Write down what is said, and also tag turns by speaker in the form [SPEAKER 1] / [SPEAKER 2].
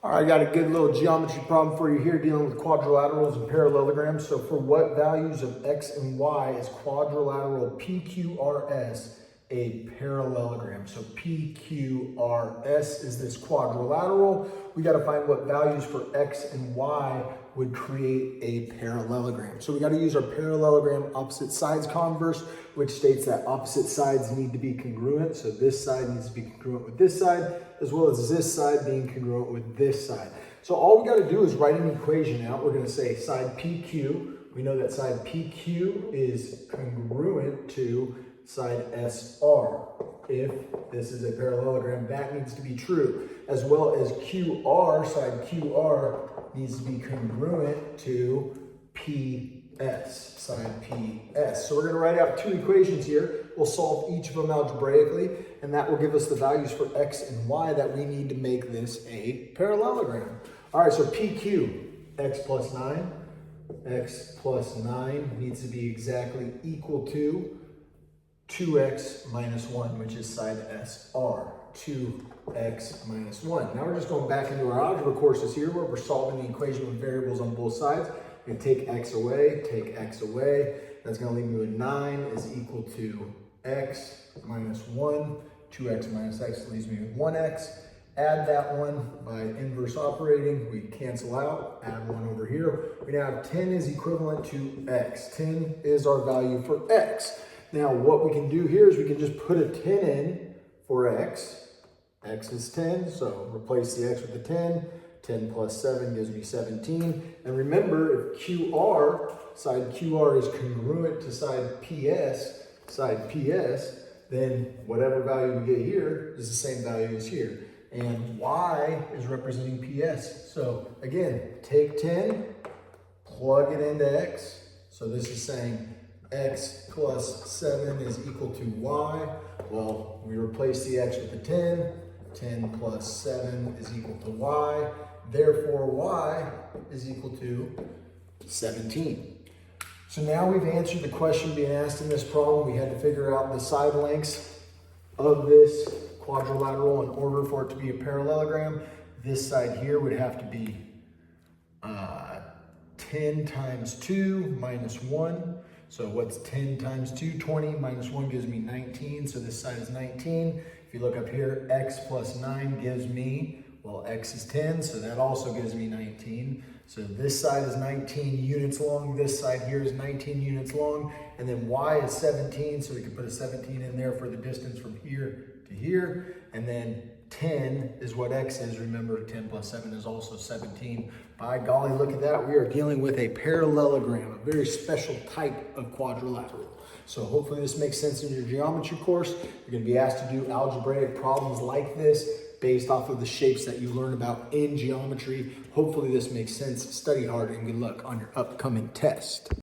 [SPEAKER 1] All right, I got a good little geometry problem for you here dealing with quadrilaterals and parallelograms. So for what values of x and y is quadrilateral PQRS a parallelogram? So PQRS is this quadrilateral. We got to find what values for x and y would create a parallelogram. So we got to use our parallelogram opposite sides converse, which states that opposite sides need to be congruent. So this side needs to be congruent with this side, as well as this side being congruent with this side. So all we got to do is write an equation out. We're going to say side PQ. We know that side PQ is congruent to side SR. If this is a parallelogram, that needs to be true, as well as QR, side QR needs to be congruent to PS, side PS. So we're going to write out two equations here. We'll solve each of them algebraically, and that will give us the values for x and y that we need to make this a parallelogram. All right, so PQ, x plus 9. X plus 9 needs to be exactly equal to 2x minus 1, which is side SR. 2x minus 1. Now we're just going back into our algebra courses here where we're solving the equation with variables on both sides. We're going to take x away. That's going to leave me with 9 is equal to x minus 1. 2x minus x leaves me with 1x. Add that one by inverse operating. We cancel out, add 1 over here. We now have 10 is equivalent to x. 10 is our value for x. Now what we can do here is we can just put a 10 in for x. X is 10, so replace the x with the 10. 10 plus 7 gives me 17. And remember, if QR, side QR is congruent to side PS, then whatever value we get here is the same value as here. And y is representing PS. So again, take 10, plug it into x. So this is saying x plus 7 is equal to y. Well, we replace the x with the 10. 10 plus 7 is equal to y. Therefore, y is equal to 17. So now we've answered the question being asked in this problem. We had to figure out the side lengths of this quadrilateral in order for it to be a parallelogram. This side here would have to be 10 times 2 minus 1. So what's 10 times 2? 20 minus 1 gives me 19. So this side is 19. If you look up here, x plus 9 gives me, well, x is 10, so that also gives me 19. So this side is 19 units long. This side here is 19 units long. And then y is 17, so we can put a 17 in there for the distance from here to here. And then 10 is what x is. Remember, 10 plus 7 is also 17. By golly, look at that. We are dealing with a parallelogram, a very special type of quadrilateral. So hopefully this makes sense in your geometry course. You're going to be asked to do algebraic problems like this based off of the shapes that you learn about in geometry. Hopefully this makes sense. Study hard and good luck on your upcoming test.